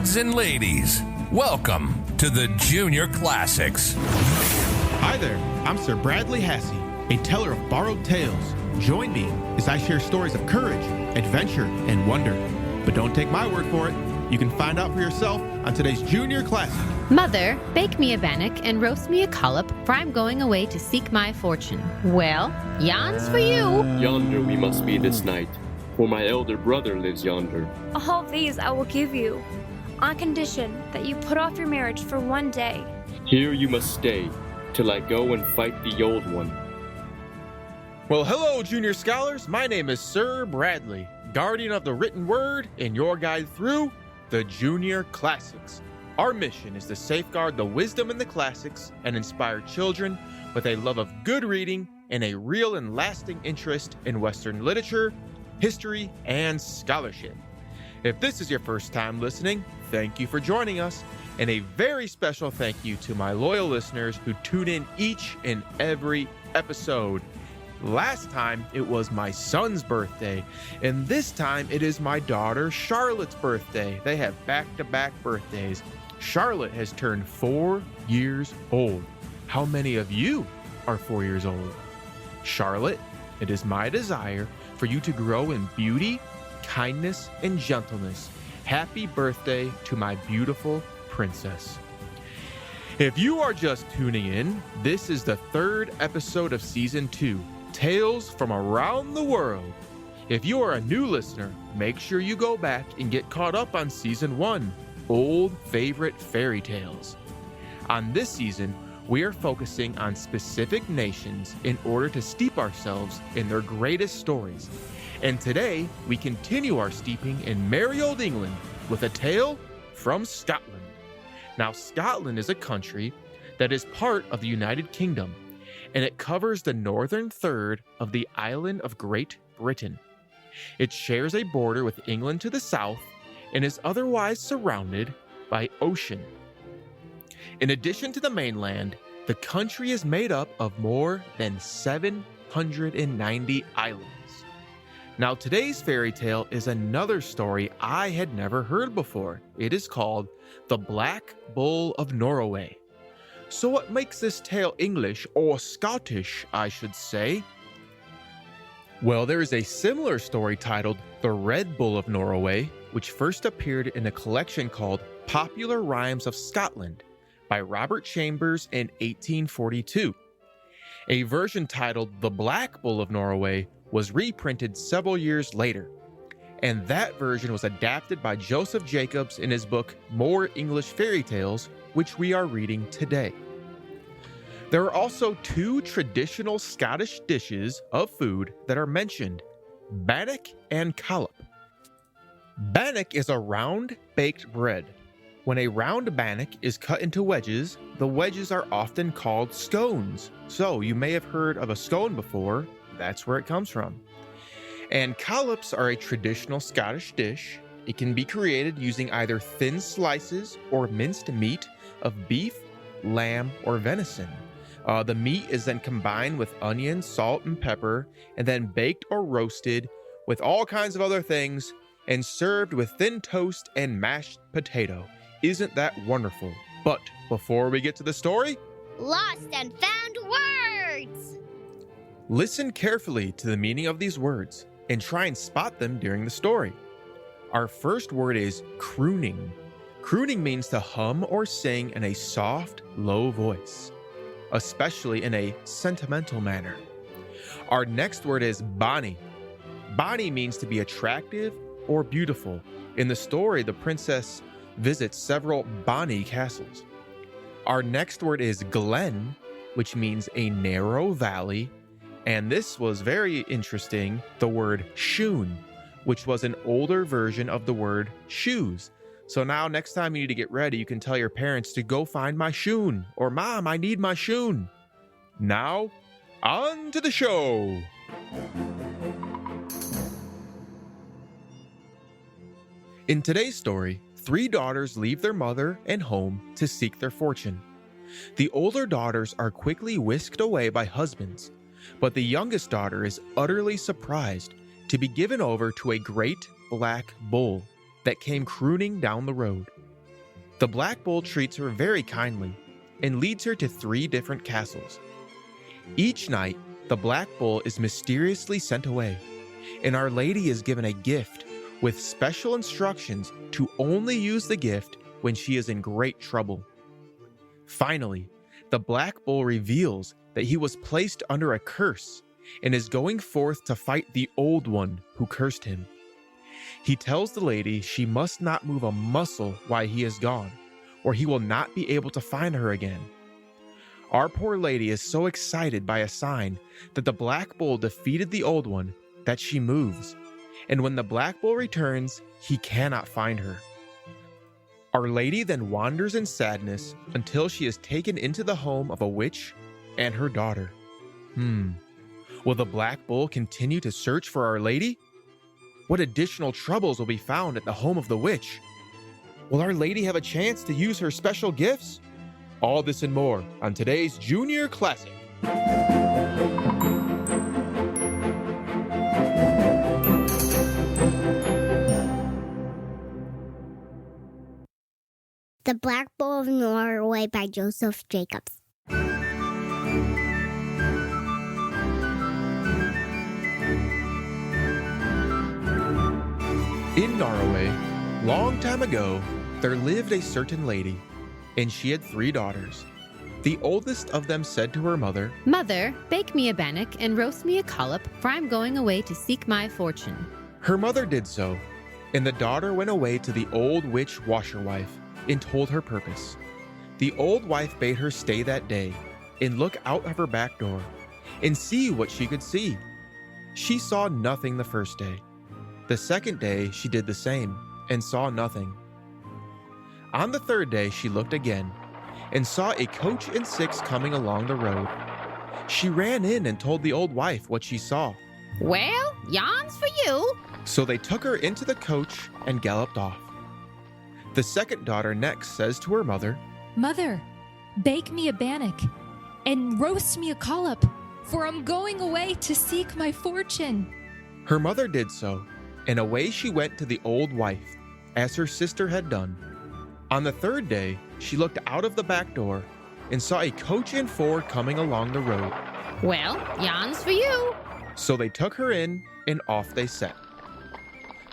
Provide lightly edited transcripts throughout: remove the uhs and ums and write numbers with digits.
Lads and ladies, welcome to the Junior Classics. Hi there, I'm Sir Bradley Hassey, a teller of borrowed tales. Join me as I share stories of courage, adventure, and wonder. But don't take my word for it. You can find out for yourself on today's Junior Classic. Mother, bake me a bannock and roast me a collop, for I'm going away to seek my fortune. Well, yon's for you. Yonder we must be this night, for my elder brother lives yonder. All these I will give you, on condition that you put off your marriage for one day. Here you must stay, till I go and fight the old one. Well, hello, Junior Scholars. My name is Sir Bradley, guardian of the written word and your guide through the Junior Classics. Our mission is to safeguard the wisdom in the classics and inspire children with a love of good reading and a real and lasting interest in Western literature, history, and scholarship. If this is your first time listening, thank you for joining us, and a very special thank you to my loyal listeners who tune in each and every episode. Last time, it was my son's birthday, and this time it is my daughter Charlotte's birthday. They have back-to-back birthdays. Charlotte has turned 4 years old. How many of you are 4 years old? Charlotte, it is my desire for you to grow in beauty, kindness, and gentleness. Happy birthday to my beautiful princess. If you are just tuning in, this is the 3rd episode of Season 2. Tales from around the world. If you are a new listener, make sure you go back and get caught up on Season 1, Old Favorite Fairy Tales. On this season, we are focusing on specific nations in order to steep ourselves in their greatest stories. And today, we continue our steeping in merry old England with a tale from Scotland. Now, Scotland is a country that is part of the United Kingdom, and it covers the northern third of the island of Great Britain. It shares a border with England to the south and is otherwise surrounded by ocean. In addition to the mainland, the country is made up of more than 790 islands. Now, today's fairy tale is another story I had never heard before. It is called The Black Bull of Norroway. So what makes this tale English, or Scottish, I should say? Well, there is a similar story titled The Red Bull of Norroway, which first appeared in a collection called Popular Rhymes of Scotland by Robert Chambers in 1842. A version titled The Black Bull of Norroway was reprinted several years later, and that version was adapted by Joseph Jacobs in his book More English Fairy Tales, which we are reading today. There are also 2 traditional Scottish dishes of food that are mentioned, bannock and collop. Bannock is a round baked bread. When a round bannock is cut into wedges, the wedges are often called scones. So you may have heard of a scone before, that's where it comes from. And collops are a traditional Scottish dish. It can be created using either thin slices or minced meat of beef, lamb, or venison. The meat is then combined with onion, salt, and pepper, and then baked or roasted with all kinds of other things, and served with thin toast and mashed potato. Isn't that wonderful? But before we get to the story, Lost and found words! Listen carefully to the meaning of these words and try and spot them during the story. Our first word is crooning. Crooning means to hum or sing in a soft, low voice, especially in a sentimental manner. Our next word is bonny. Bonny means to be attractive or beautiful. In the story, the princess visits several bonny castles. Our next word is glen, which means a narrow valley. And this was very interesting, the word shoon, which was an older version of the word shoes. So now next time you need to get ready, you can tell your parents to go find my shoon, or Mom, I need my shoon. Now, on to the show. In today's story, 3 daughters leave their mother and home to seek their fortune. The older daughters are quickly whisked away by husbands, but the youngest daughter is utterly surprised to be given over to a great black bull that came crooning down the road. The Black Bull treats her very kindly and leads her to 3 different castles. Each night, the Black Bull is mysteriously sent away, and Our Lady is given a gift with special instructions to only use the gift when she is in great trouble. Finally, the Black Bull reveals that he was placed under a curse and is going forth to fight the Old One who cursed him. He tells the lady she must not move a muscle while he is gone, or he will not be able to find her again. Our poor lady is so excited by a sign that the Black Bull defeated the Old One that she moves, and when the Black Bull returns, he cannot find her. Our Lady then wanders in sadness until she is taken into the home of a witch and her daughter. Will the Black Bull continue to search for Our Lady? What additional troubles will be found at the home of the witch? Will Our Lady have a chance to use her special gifts? All this and more on today's Junior Classic. The Black Bull of Norroway by Joseph Jacobs. In Norroway, long time ago, there lived a certain lady, and she had 3 daughters. The oldest of them said to her mother, Mother, bake me a bannock and roast me a collop, for I'm going away to seek my fortune. Her mother did so, and the daughter went away to the old witch washerwife and told her purpose. The old wife bade her stay that day and look out of her back door and see what she could see. She saw nothing the first day. The second day she did the same and saw nothing. On the third day she looked again and saw a coach and 6 coming along the road. She ran in and told the old wife what she saw. Well, yon's for you. So they took her into the coach and galloped off. The second daughter next says to her mother, Mother, bake me a bannock and roast me a collop, for I'm going away to seek my fortune. Her mother did so, and away she went to the old wife, as her sister had done. On the third day, she looked out of the back door and saw a coach and 4 coming along the road. Well, yon's for you. So they took her in, and off they set.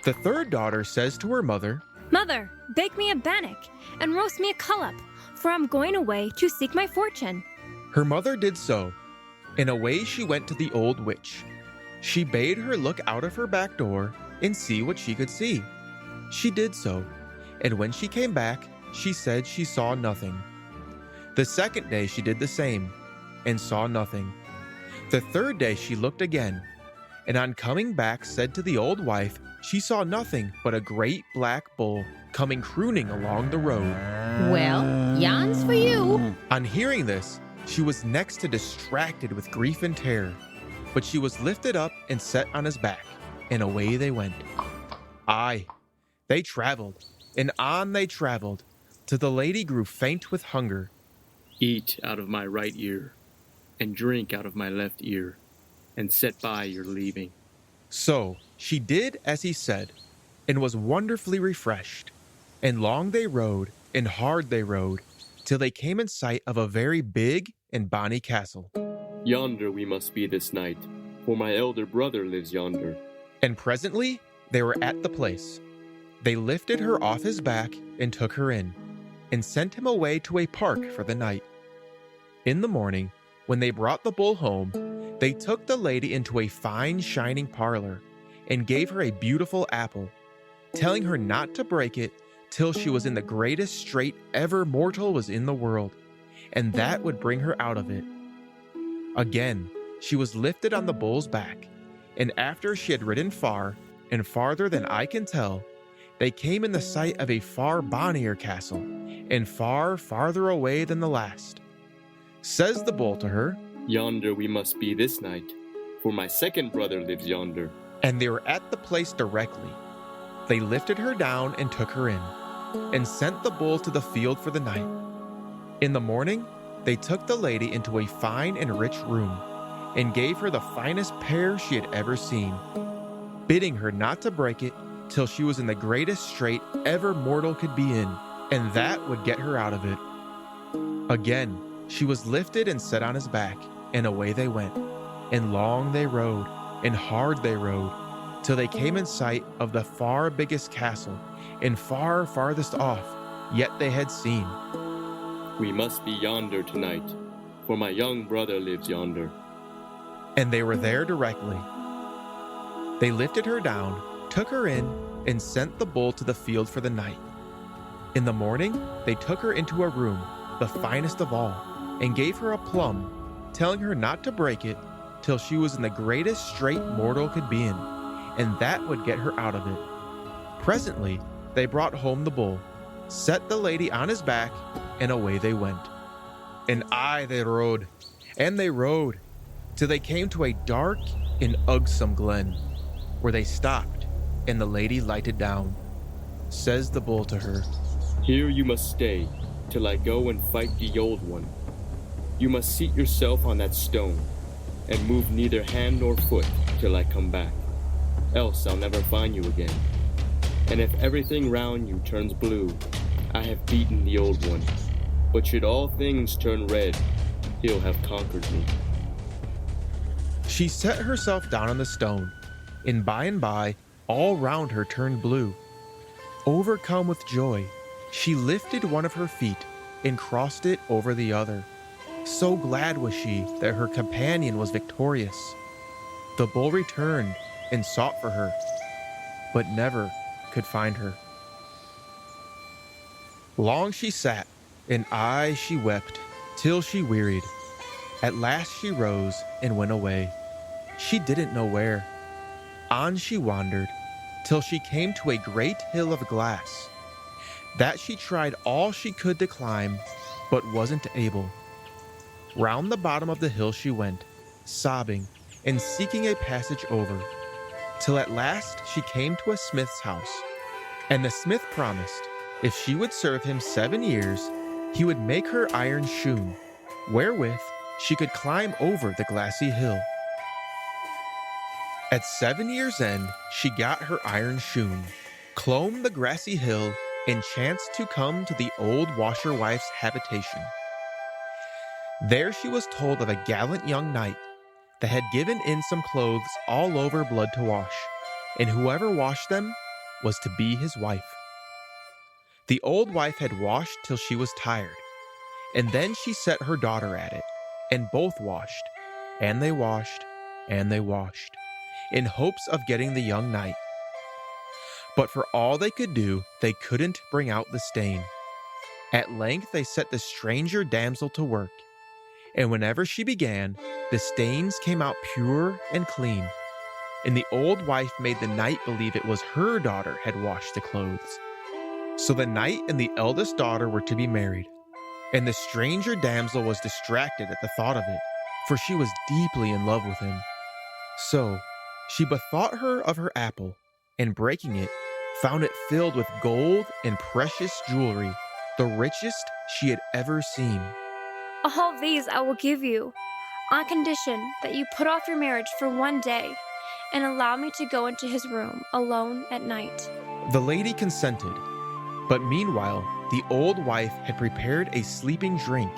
The third daughter says to her mother, Mother, bake me a bannock and roast me a collop, for I'm going away to seek my fortune. Her mother did so, and away she went to the old witch. She bade her look out of her back door and see what she could see. She did so, and when she came back, she said she saw nothing. The second day she did the same, and saw nothing. The third day she looked again, and on coming back said to the old wife she saw nothing but a great black bull coming crooning along the road. Well, yon's for you. On hearing this, she was next to distracted with grief and terror, but she was lifted up and set on his back, and away they went. Aye, they traveled, and on they traveled, till the lady grew faint with hunger. Eat out of my right ear, and drink out of my left ear, and set by your leaving. So she did as he said, and was wonderfully refreshed. And long they rode, and hard they rode, till they came in sight of a very big and bonny castle. Yonder we must be this night, for my elder brother lives yonder. And presently they were at the place. They lifted her off his back and took her in, and sent him away to a park for the night. In the morning, when they brought the bull home, they took the lady into a fine shining parlor, and gave her a beautiful apple, telling her not to break it till she was in the greatest strait ever mortal was in the world, and that would bring her out of it. Again, she was lifted on the bull's back, and after she had ridden far, and farther than I can tell, they came in the sight of a far bonnier castle, and far farther away than the last. Says the bull to her, Yonder we must be this night, for my second brother lives yonder. and they were at the place directly. They lifted her down and took her in, and sent the bull to the field for the night. In the morning, they took the lady into a fine and rich room, and gave her the finest pear she had ever seen, bidding her not to break it till she was in the greatest strait ever mortal could be in, and that would get her out of it. Again, she was lifted and set on his back, and away they went. And long they rode, and hard they rode, till they came in sight of the far biggest castle, and far farthest off, yet they had seen. We must be yonder tonight, for my young brother lives yonder. And they were there directly. They lifted her down, took her in, and sent the bull to the field for the night. In the morning, they took her into a room, the finest of all, and gave her a plum, telling her not to break it till she was in the greatest strait mortal could be in, and that would get her out of it. Presently, they brought home the bull, set the lady on his back, and away they went. And aye they rode, and they rode, till they came to a dark and ugsome glen, where they stopped, and the lady lighted down. Says the bull to her, Here you must stay, till I go and fight the old one. You must seat yourself on that stone, and move neither hand nor foot till I come back, else I'll never find you again. And if everything round you turns blue, I have beaten the old one. But should all things turn red, he'll have conquered me. She set herself down on the stone, and by, all round her turned blue. Overcome with joy, she lifted one of her feet and crossed it over the other. So glad was she that her companion was victorious. The bull returned and sought for her, but never could find her. Long she sat, and aye she wept, till she wearied. At last she rose and went away. She didn't know where. On she wandered, till she came to a great hill of glass. That she tried all she could to climb, but wasn't able. Round the bottom of the hill she went, sobbing and seeking a passage over, till at last she came to a smith's house. And the smith promised, if she would serve him 7 years, he would make her iron shoon, wherewith she could climb over the glassy hill. At 7 years' end, she got her iron shoon, clomb the grassy hill, and chanced to come to the old washerwife's habitation. There she was told of a gallant young knight that had given in some clothes all over blood to wash, and whoever washed them was to be his wife. The old wife had washed till she was tired, and then she set her daughter at it, and both washed, and they washed, and they washed, in hopes of getting the young knight. But for all they could do, they couldn't bring out the stain. At length they set the stranger damsel to work, and whenever she began, the stains came out pure and clean, and the old wife made the knight believe it was her daughter had washed the clothes. So the knight and the eldest daughter were to be married, and the stranger damsel was distracted at the thought of it, for she was deeply in love with him. So she bethought her of her apple, and breaking it, found it filled with gold and precious jewelry, the richest she had ever seen. All these I will give you, on condition that you put off your marriage for 1 day, and allow me to go into his room alone at night. The lady consented, but meanwhile the old wife had prepared a sleeping drink,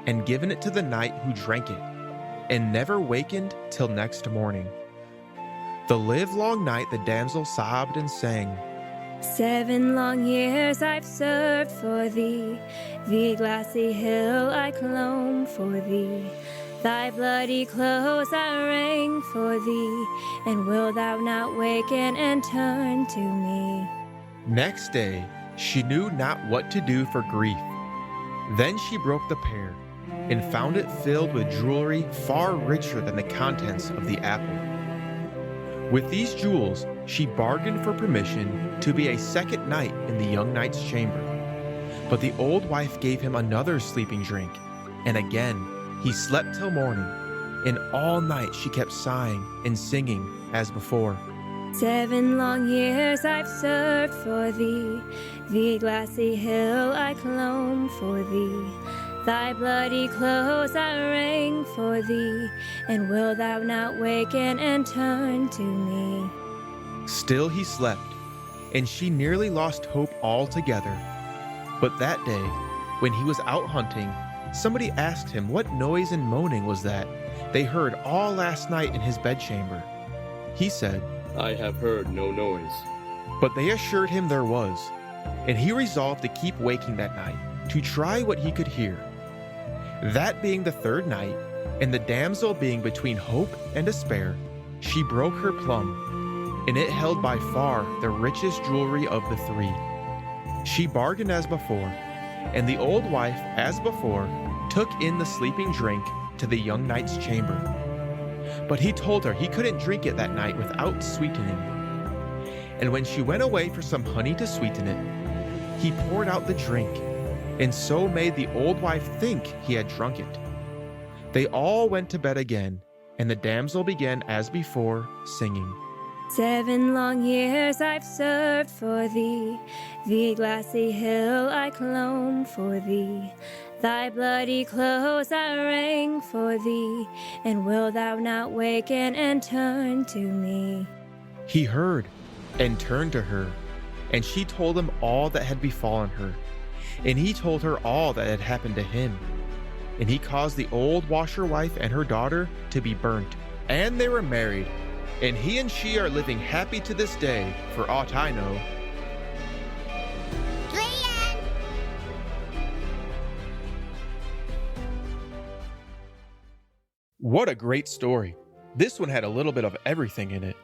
and given it to the knight, who drank it, and never wakened till next morning. The livelong night the damsel sobbed and sang, 7 long years I've served for thee, the glassy hill I clomb for thee, thy bloody clothes I wrang for thee, and wilt thou not waken and turn to me? Next day she knew not what to do for grief. Then she broke the pear, and found it filled with jewelry far richer than the contents of the apple. With these jewels she bargained for permission to be a second night in the young knight's chamber. But the old wife gave him another sleeping drink, and again he slept till morning, and all night she kept sighing and singing as before. 7 long years I've served for thee, the glassy hill I clomb for thee, thy bloody clothes I wrang for thee, and wilt thou not waken and turn to me? Still he slept, and she nearly lost hope altogether. But that day, when he was out hunting, somebody asked him what noise and moaning was that they heard all last night in his bedchamber. He said, I have heard no noise. but they assured him there was, and he resolved to keep waking that night, to try what he could hear. That being the third night, and the damsel being between hope and despair, she broke her plum, and it held by far the richest jewelry of the three. She bargained as before, and the old wife, as before, took in the sleeping drink to the young knight's chamber. But he told her he couldn't drink it that night without sweetening. And when she went away for some honey to sweeten it, he poured out the drink, and so made the old wife think he had drunk it. They all went to bed again, and the damsel began as before, singing. 7 long years I've served for thee, the glassy hill I clomb for thee, thy bloody clothes I wrang for thee, and wilt thou not waken and turn to me? He heard, and turned to her, and she told him all that had befallen her, and he told her all that had happened to him. And he caused the old washerwife and her daughter to be burnt, and they were married. And he and she are living happy to this day, for aught I know. The end. What a great story. This one had a little bit of everything in it.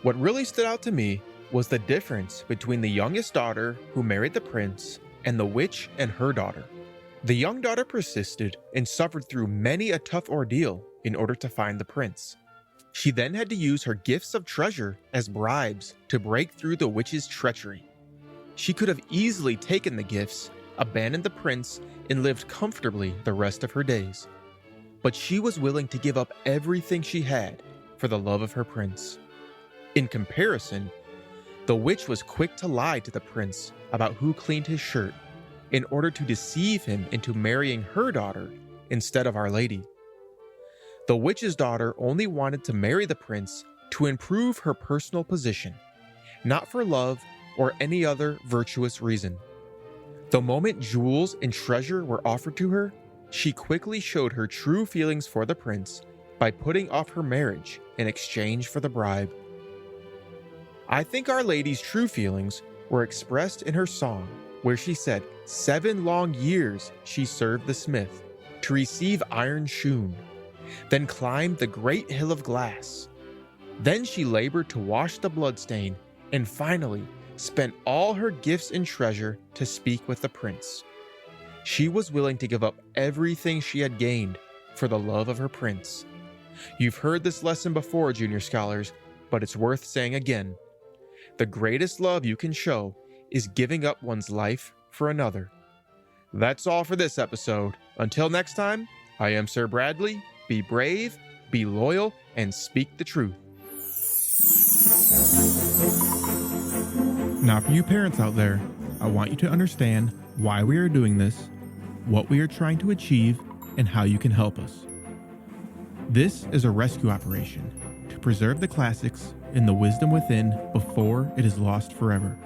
What really stood out to me was the difference between the youngest daughter who married the prince and the witch and her daughter. The young daughter persisted and suffered through many a tough ordeal in order to find the prince. She then had to use her gifts of treasure as bribes to break through the witch's treachery. She could have easily taken the gifts, abandoned the prince, and lived comfortably the rest of her days. But she was willing to give up everything she had for the love of her prince. In comparison, the witch was quick to lie to the prince about who cleaned his shirt in order to deceive him into marrying her daughter instead of Our Lady. The witch's daughter only wanted to marry the prince to improve her personal position, not for love or any other virtuous reason. The moment jewels and treasure were offered to her, she quickly showed her true feelings for the prince by putting off her marriage in exchange for the bribe. I think Our Lady's true feelings were expressed in her song, where she said 7 long years she served the smith to receive iron shoon, then climbed the great hill of glass. Then she labored to wash the bloodstain, and finally spent all her gifts and treasure to speak with the prince. She was willing to give up everything she had gained for the love of her prince. You've heard this lesson before, junior scholars, but it's worth saying again. The greatest love you can show is giving up one's life for another. That's all for this episode. Until next time, I am Sir Bradley. Be brave, be loyal, and speak the truth. Now for you parents out there, I want you to understand why we are doing this, what we are trying to achieve, and how you can help us. This is a rescue operation to preserve the classics and the wisdom within before it is lost forever.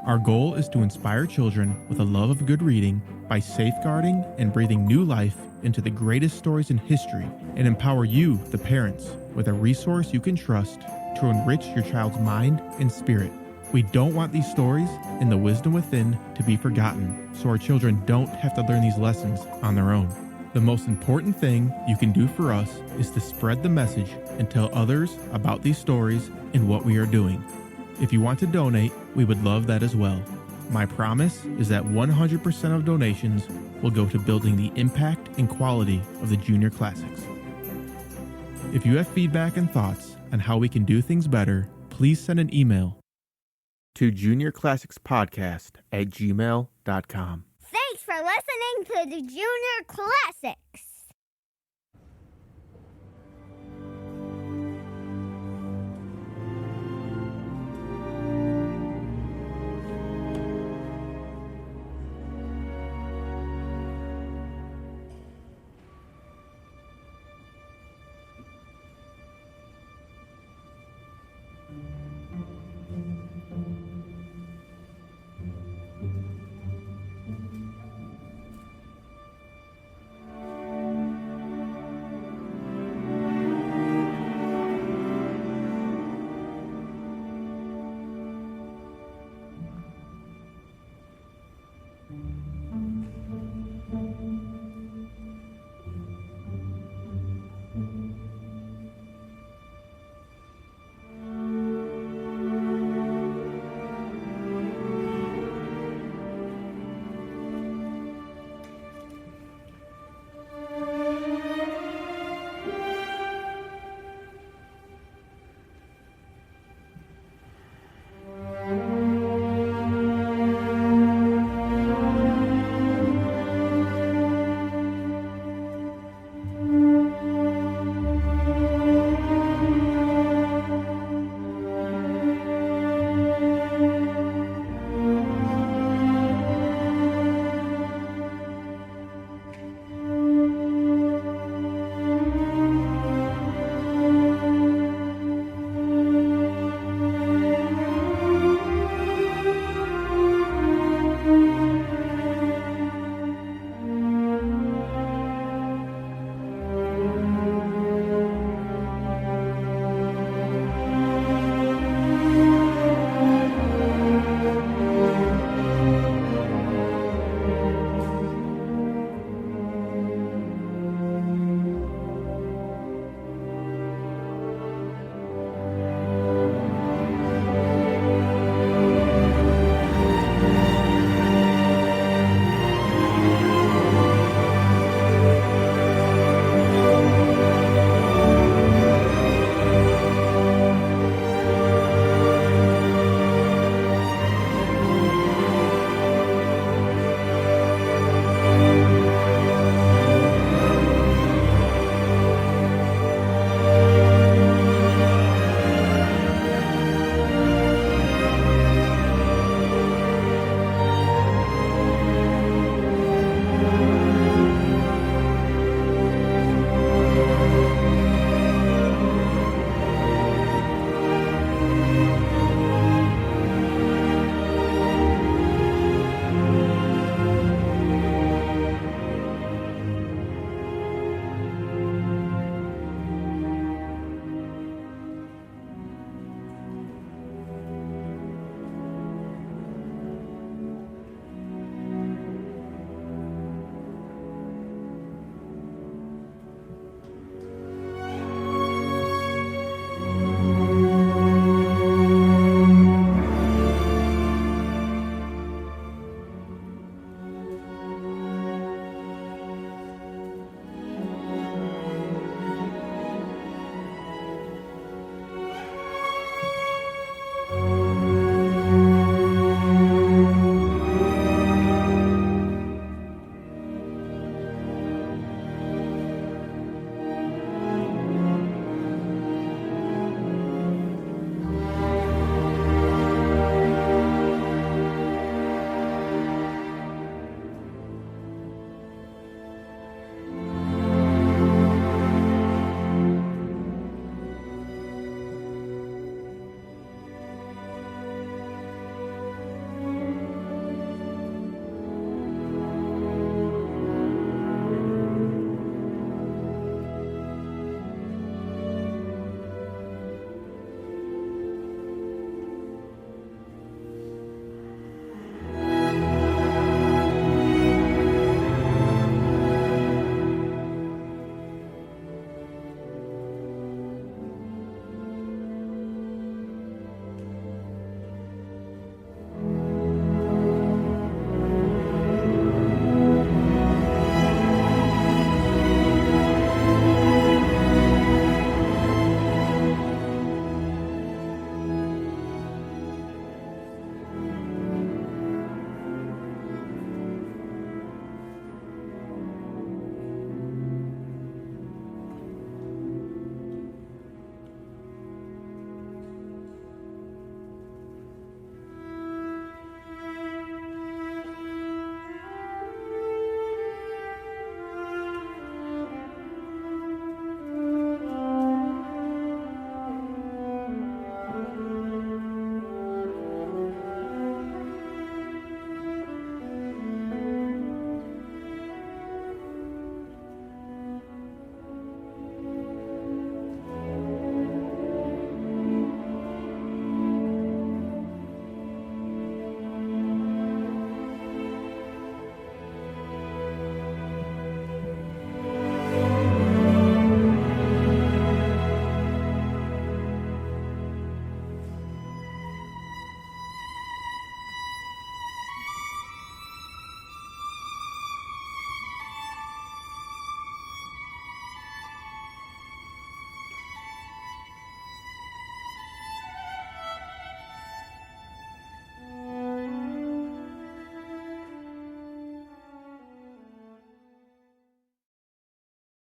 Our goal is to inspire children with a love of good reading by safeguarding and breathing new life into the greatest stories in history, and empower you, the parents, with a resource you can trust to enrich your child's mind and spirit. We don't want these stories and the wisdom within to be forgotten, so our children don't have to learn these lessons on their own. The most important thing you can do for us is to spread the message and tell others about these stories and what we are doing. If you want to donate, we would love that as well. My promise is that 100% of donations will go to building the impact and quality of the Junior Classics. If you have feedback and thoughts on how we can do things better, please send an email to juniorclassicspodcast@gmail.com. Thanks for listening to the Junior Classic.